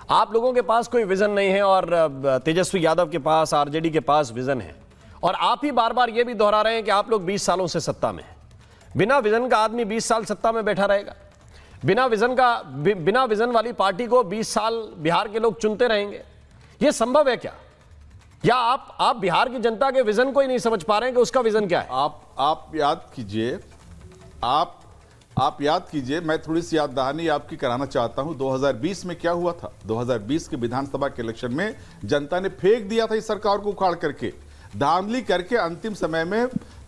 आप लोगों के पास कोई विजन नहीं है और तेजस्वी यादव के पास, आरजेडी के पास विजन है, और आप ही बार बार यह भी दोहरा रहे हैं कि आप लोग 20 सालों से सत्ता में हैं। बिना विजन का आदमी 20 साल सत्ता में बैठा रहेगा? बिना विजन वाली पार्टी को 20 साल बिहार के लोग चुनते रहेंगे? यह संभव है क्या? या आप बिहार की जनता के विजन को ही नहीं समझ पा रहे हैं कि उसका विजन क्या है? आप याद कीजिए, आप याद कीजिए, मैं थोड़ी सी याद दहानी आपकी कराना चाहता हूं। 2020 में क्या हुआ था? 2020 के विधानसभा के इलेक्शन में जनता ने फेंक दिया था इस सरकार को उखाड़ करके, धांधली करके, अंतिम समय में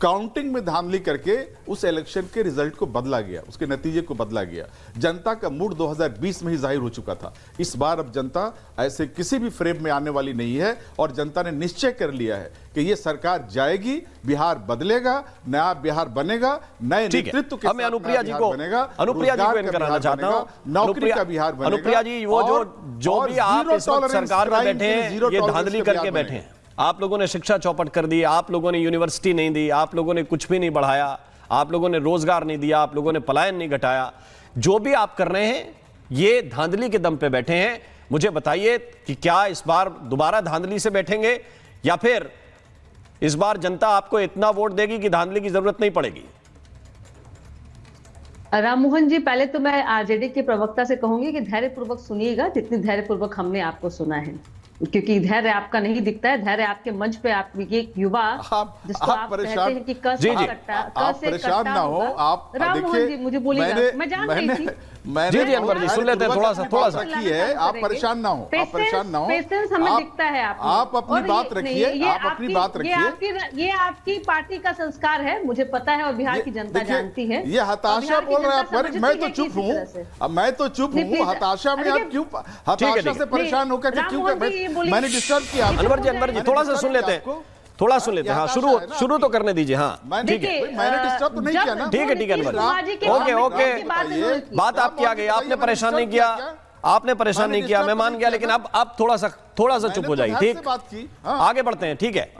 काउंटिंग में धांधली करके उस इलेक्शन के रिजल्ट को बदला गया, उसके नतीजे को बदला गया। जनता का मूड 2020 में ही जाहिर हो चुका था। इस बार अब जनता ऐसे किसी भी फ्रेम में आने वाली नहीं है और जनता ने निश्चय कर लिया है कि ये सरकार जाएगी, बिहार बदलेगा, नया बिहार बनेगा, नए नेतृत्व के साथ अनुप्रिया जी को बनेगा, अनुप्रिया जी को इन कराना चाहता हूं, नौकरी का बिहार बनेगा। अनुप्रिया जी, वो जो भी आप इस वक्त सरकार में बैठे हैं, ये धांधली करके बैठे हैं। आप लोगों ने शिक्षा चौपट कर दी, आप लोगों ने यूनिवर्सिटी नहीं दी, आप लोगों ने कुछ भी नहीं बढ़ाया, आप लोगों ने रोजगार नहीं दिया, आप लोगों ने पलायन नहीं घटाया। जो भी आप कर रहे हैं ये धांधली के दम पे बैठे हैं। मुझे बताइए कि क्या इस बार दोबारा धांधली से बैठेंगे या फिर इस बार जनता आपको इतना वोट देगी कि धांधली की जरूरत नहीं पड़ेगी? राम मोहन जी, पहले तो मैं आरजेडी के प्रवक्ता से कहूंगी कि धैर्यपूर्वक सुनिएगा, जितनी धैर्यपूर्वक हमने आपको सुना है, क्योंकि धैर्य आपका नहीं दिखता है। धैर्य आपके मंच पे आप ये युवा जिसको आप कहते हैं कि आप परेशान ना हो। आप राम मोहन जी, मुझे बोलिएगा, मैं जान रही थी। जी अनवर जी, सुन लेते हैं थोड़ा सा है। आप परेशान ना हो, आप परेशान ना हो। पेशेंस हमें दिखता है आप अपनी बात रखिए, आप अपनी बात रखिए। ये आपकी पार्टी का संस्कार है, मुझे पता है, और बिहार की जनता जानती है। ये हताशा बोल रहे हैं पर मैं तो चुप हूँ, हताशा में आप क्यों, हताशा से परेशान होकर क्यों? मैंने डिस्टर्ब किया? अनवर जी थोड़ा सा सुन लेते हैं, थोड़ा सुन लेते हैं। हाँ, शुरू तो करने दीजिए। हाँ ठीक है, मैंने डिस्टर्ब तो नहीं किया ना? ठीक है अनवर, ओके, बात आपकी आ गई। आपने परेशान नहीं किया, आपने परेशान नहीं किया, मैं मान गया, लेकिन अब थोड़ा सा चुप हो जाइए, ठीक? आगे बढ़ते हैं, ठीक है?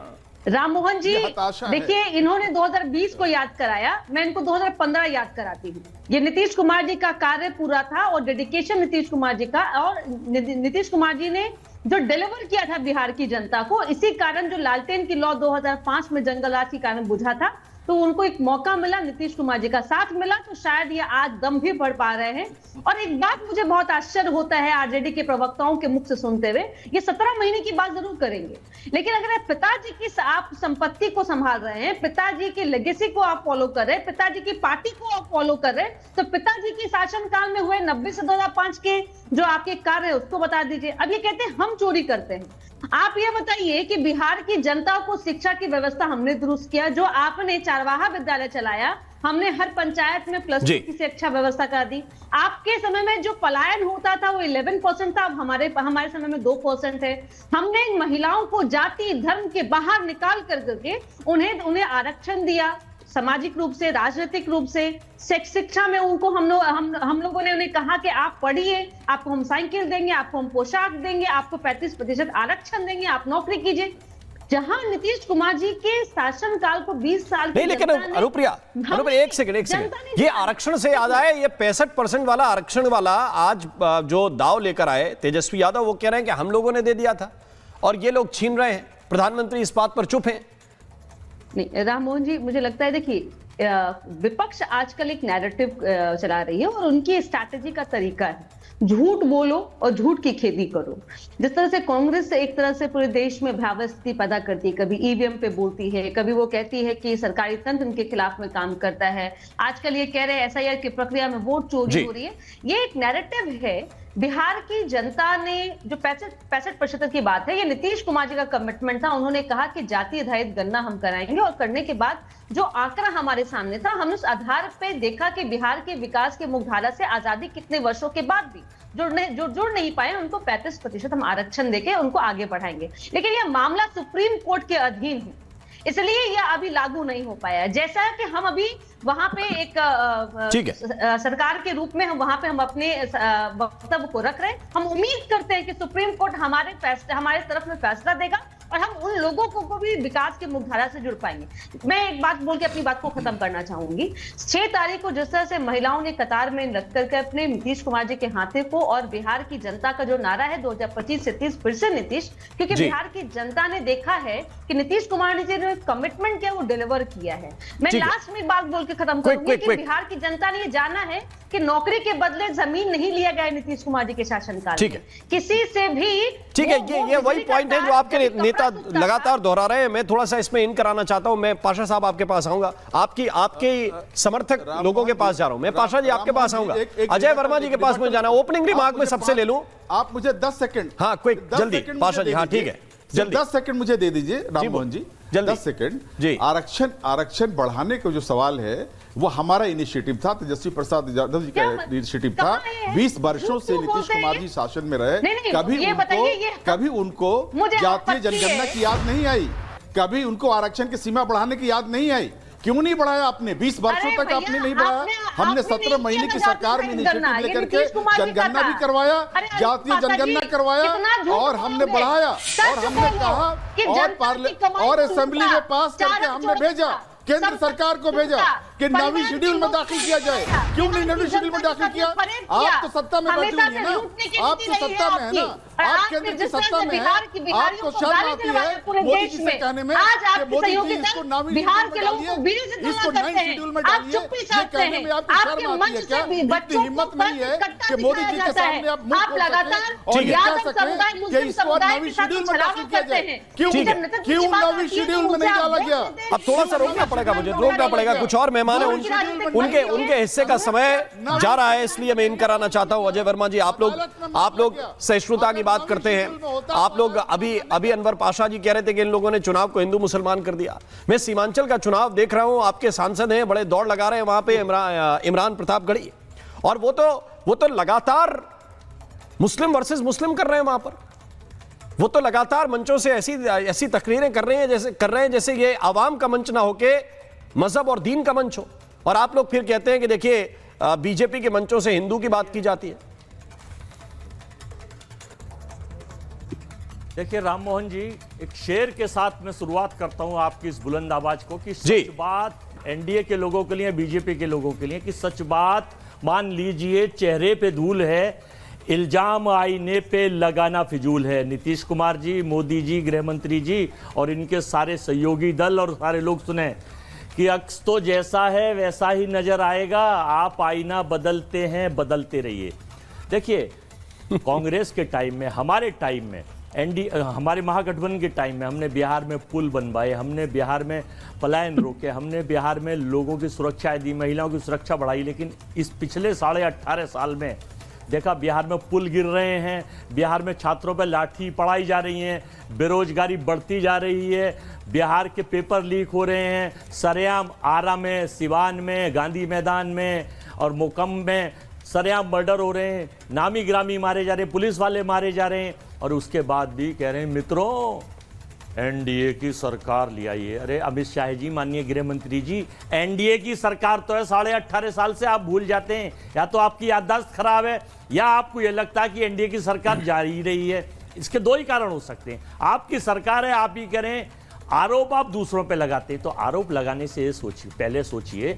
राम मोहन जी, देखिए, इन्होंने 2020 को याद कराया, मैं इनको 2015 याद कराती हूँ। ये नीतीश कुमार जी का कार्य पूरा था और डेडिकेशन नीतीश कुमार जी का, और नीतीश कुमार जी ने जो डिलीवर किया था बिहार की जनता को, इसी कारण जो लालटेन की लौ 2005 में जंगलराज के कारण बुझा था, तो उनको एक मौका मिला, नीतीश कुमार जी का साथ मिला, तो शायद ये आज दम भी बढ़ पा रहे हैं। और एक बात मुझे बहुत आश्चर्य होता है आरजेडी के प्रवक्ताओं के मुख से सुनते हुए, ये 17 महीने की बात जरूर करेंगे, लेकिन अगर पिताजी की आप संपत्ति को संभाल रहे हैं, पिताजी की लेगेसी को आप फॉलो कर रहे हैं, पिताजी की पार्टी को आप फॉलो कर रहे हैं, तो पिताजी की शासनकाल में हुए 90 से 2005 के जो आपके कार्य है उसको बता दीजिए। अब ये कहते हैं हम चोरी करते हैं। आप ये बताइए कि बिहार की जनता को शिक्षा की व्यवस्था हमने दुरुस्त किया, जो आपने चारवाहा विद्यालय चलाया, हमने हर पंचायत में +2 की शिक्षा व्यवस्था कर दी। आपके समय में जो पलायन होता था वो 11% था, अब हमारे समय में 2% है। हमने महिलाओं को जाति धर्म के बाहर निकाल करके उन्हें आरक्षण दिया, सामाजिक रूप से, राजनीतिक रूप से, शिक्षा में उनको हम लोगों ने उन्हें कहा कि आप पढ़िए, आपको हम साइकिल देंगे, आपको हम पोशाक देंगे, आपको 35% आरक्षण देंगे, आप नौकरी कीजिए। जहां नीतीश कुमार जी के शासनकाल को 20 साल नहीं, लेकिन अनुप्रिया एक सेकंड, ये आरक्षण से याद आया, ये 65% वाला आरक्षण वाला आज जो दाव लेकर आए तेजस्वी यादव, वो कह रहे हैं कि हम लोगों ने दे दिया था और ये लोग छीन रहे हैं। प्रधानमंत्री इस बात पर चुप हैं। नहीं राम मोहन जी, मुझे लगता है, देखिए, विपक्ष आजकल एक नैरेटिव चला रही है और उनकी स्ट्रैटेजी का तरीका है झूठ बोलो और झूठ की खेती करो। जिस तरह से कांग्रेस एक तरह से पूरे देश में भयावह स्थिति पैदा करती है, कभी ईवीएम पे बोलती है, कभी वो कहती है कि सरकारी तंत्र उनके खिलाफ में काम करता है, आजकल ये कह रहे हैं एसआईआर की प्रक्रिया में वोट चोरी हो रही है। ये एक नैरेटिव है। बिहार की जनता ने जो 65% की बात है, ये नीतीश कुमार जी का कमिटमेंट था। उन्होंने कहा कि जाति आधारित गणना हम कराएंगे, और करने के बाद जो आंकड़ा हमारे सामने था, हमने उस आधार पे देखा कि बिहार के विकास के मुख्यधारा से आजादी कितने वर्षों के बाद भी जुड़ नहीं पाए, उनको 35% हम आरक्षण देके उनको आगे बढ़ाएंगे। लेकिन यह मामला सुप्रीम कोर्ट के अधीन है, इसलिए यह अभी लागू नहीं हो पाया। जैसा कि हम अभी वहां पे एक सरकार के रूप में हम अपने वक्तव्य को रख रहे हैं, हम उम्मीद करते हैं कि सुप्रीम कोर्ट हमारे तरफ में फैसला देगा और हम उन लोगों को भी विकास के मुख्यधारा से जुड़ पाएंगे। मैं एक बात बोल के अपनी बात को खत्म करना चाहूंगी। 6 तारीख को जिस तरह से महिलाओं ने कतार में लग करके अपने नीतीश कुमार जी के हाथे को, और बिहार की जनता का जो नारा है 2025 से 30 फिर से नीतीश, क्योंकि बिहार की जनता ने देखा है कि नीतीश कुमार जी ने कमिटमेंट किया वो डिलीवर किया है। मैं लास्ट में एक बात बोल के खत्म करूंगी कि बिहार की जनता ने ये जाना है कि नौकरी के बदले जमीन नहीं लिया गया नीतीश कुमार जी के शासनकाल में किसी से भी। ठीक है, ये वही पॉइंट है जो आपके नेता लगातार दोहरा रहे हैं। मैं थोड़ा सा इसमें इन कराना चाहता हूं। मैं पाशा साहब आपके पास आऊंगा, आपके समर्थक लोगों के पास जा रहा हूं। मैं पाशा जी आपके पास आऊंगा, अजय वर्मा जी के पास मुझे जाना। ओपनिंग रिमार्क में सबसे ले लूं, आप मुझे 10 सेकंड, हाँ क्विक, जल्दी पाशा जी, हाँ ठीक है, जल्दी 10 सेकंड मुझे दे दीजिए राम मोहन जी, 10 सेकंड जी। आरक्षण बढ़ाने का जो सवाल है वो हमारा इनिशिएटिव था, तेजस्वी प्रसाद यादव जी का इनिशिएटिव था। 20 वर्षों से नीतीश कुमार जी शासन में रहे, कभी उनको जातीय जनगणना की याद नहीं आई, कभी उनको आरक्षण की सीमा बढ़ाने की याद नहीं आई। क्यों नहीं बढ़ाया आपने? 20 वर्षों तक आपने नहीं बढ़ाया। हमने 17 महीने की सरकार में इनिशिएटिव लेकर के जनगणना भी करवाया, जातीय जनगणना करवाया, और हमने बढ़ाया, और हमने कहा और असेंबली में पास करके हमने भेजा, केंद्र सरकार को भेजा कि नवीं शेड्यूल में दाखिल किया जाए। क्यों नहीं नवीं शेड्यूल में दाखिल किया? आप तो सत्ता में बैठी हुई है ना, आप तो सत्ता में है ना, आप केंद्र की सत्ता में है, आपको शर्म आती है मोदी जी से कहने में कि मोदी जी इसको नवीं शेड्यूल में डालिए, इसको नई शेड्यूल में डालिए। ये कहने में आपको शर्म आती है क्या? इतनी हिम्मत नहीं है कि मोदी जी के सामने आप मुंह खोल सकें और ये कह सकें कि इसको नवीं शेड्यूल में दाखिल किया जाए? क्यों नवीं शेड्यूल में नहीं डाला गया? अब थोड़ा सा रोकना पड़ेगा, मुझे रोकना पड़ेगा। कुछ और मेहमान है, उनके हिस्से का समय जा रहा है, इसलिए मैं इन कराना चाहता हूं। अजय वर्मा जी, आप लोग सहिष्णुता की बात करते हैं। आप लोग अभी अनवर पाशा जी कह रहे थे कि इन लोगों ने चुनाव को हिंदू मुसलमान कर दिया। मैं सीमांचल का चुनाव देख रहा हूं, आपके सांसद हैं, बड़े दौड़ लगा रहे हैं वहां पे इमरान प्रतापगढ़ी, और वो तो लगातार मुस्लिम वर्सेस मुस्लिम कर रहे हैं वहां पर। वो तो लगातार मंचों से ऐसी तकरीरें कर रहे हैं जैसे ये आवाम का मंच ना होके मजहब और दीन का मंच हो। और आप लोग फिर कहते हैं कि देखिए बीजेपी के मंचों से हिंदू की बात की जाती है। देखिए राम मोहन जी, एक शेर के साथ मैं शुरुआत करता हूं आपकी इस बुलंद आवाज को कि सच बात एनडीए के लोगों के लिए, बीजेपी के लोगों के लिए, कि सच बात मान लीजिए चेहरे पे धूल है, इल्जाम आईने पे लगाना फिजूल है। नीतीश कुमार जी, मोदी जी, गृह मंत्री जी और इनके सारे सहयोगी दल और सारे लोग सुने कि अक्स तो जैसा है वैसा ही नजर आएगा, आप आईना बदलते हैं, बदलते रहिए। देखिए कांग्रेस के टाइम में, हमारे टाइम में, हमारे महागठबंधन के टाइम में हमने बिहार में पुल बनवाए, हमने बिहार में पलायन रोके, हमने बिहार में लोगों की सुरक्षा दी, महिलाओं की सुरक्षा बढ़ाई। लेकिन इस पिछले 18.5 साल में देखा बिहार में पुल गिर रहे हैं, बिहार में छात्रों पर लाठी पढ़ाई जा रही हैं, बेरोजगारी बढ़ती जा रही है, बिहार के पेपर लीक हो रहे हैं, सरेआम आरा में, सिवान में, गांधी मैदान में और मोकम में सरेआम मर्डर हो रहे हैं, नामी ग्रामी मारे जा रहे हैं, पुलिस वाले मारे जा रहे हैं। और उसके बाद भी कह रहे हैं मित्रों एनडीए की सरकार ले आइए। अरे अमित शाह जी, माननीय गृह मंत्री जी, एनडीए की सरकार तो है 18.5 साल से, आप भूल जाते हैं, या तो आपकी याददाश्त खराब है या आपको यह लगता है कि एनडीए की सरकार जा ही रही है। इसके दो ही कारण हो सकते हैं। आपकी सरकार है, आप ही करें, आरोप आप दूसरों पे लगाते हैं। तो आरोप लगाने से पहले सोचिए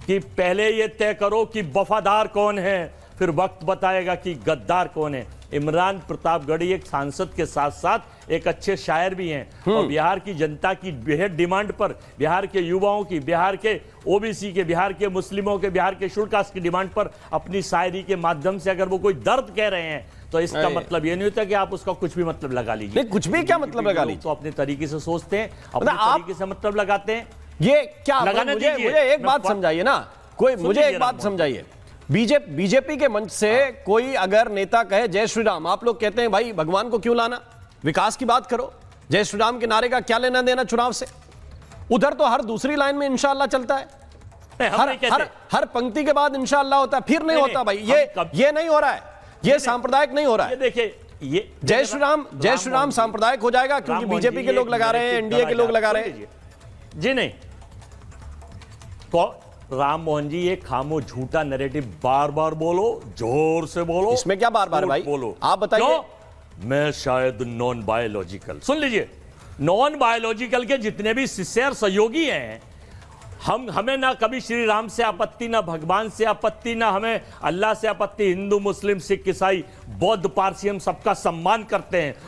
कि पहले ये तय करो कि वफादार कौन है, फिर वक्त बताएगा कि गद्दार कौन है। इमरान प्रतापगढ़ी एक सांसद के साथ साथ एक अच्छे शायर भी हैं और बिहार की जनता की बेहद डिमांड पर, बिहार के युवाओं की, बिहार के ओबीसी के, बिहार के मुस्लिमों के, बिहार के शेड्यूल कास्ट की डिमांड पर अपनी शायरी के माध्यम से अगर वो कोई दर्द कह रहे हैं तो इसका मतलब ये नहीं होता कि आप उसका कुछ भी मतलब लगा लीजिए। नहीं, कुछ भी क्या मतलब लगा लीजिए? तो अपने तरीके से सोचते हैं, अपने तरीके से मतलब लगाते हैं। ये क्या मुझे एक बात समझाइए ना, मुझे एक बात समझाइए। बीजेपी के मंच से कोई अगर नेता कहे जय श्री राम, आप लोग कहते हैं भाई भगवान को क्यों लाना, विकास की बात करो। जय श्री राम के नारे का क्या लेना देना चुनाव से? उधर तो हर दूसरी लाइन में इंशाअल्लाह चलता है, हर पंक्ति के बाद इंशाअल्लाह होता है, फिर नहीं होता भाई। ये नहीं हो रहा है, ये सांप्रदायिक नहीं हो रहा है। देखिए ये जय श्री राम सांप्रदायिक हो जाएगा क्योंकि बीजेपी के लोग लगा रहे हैं, एनडीए के लोग लगा रहे हैं। जी नहीं, तो राम मोहन जी ये खामो झूठा नैरेटिव बार बार बोलो, जोर से बोलो। इसमें क्या बार बार भाई बोलो? आप बताइए। मैं शायद नॉन बायोलॉजिकल, सुन लीजिए, नॉन बायोलॉजिकल के जितने भी शिष्य और सहयोगी हैं, हमें ना कभी श्री राम से आपत्ति, ना भगवान से आपत्ति, ना हमें अल्लाह से आपत्ति। हिंदू, मुस्लिम, सिख, ईसाई, बौद्ध, पारसी, हम सबका सम्मान करते हैं।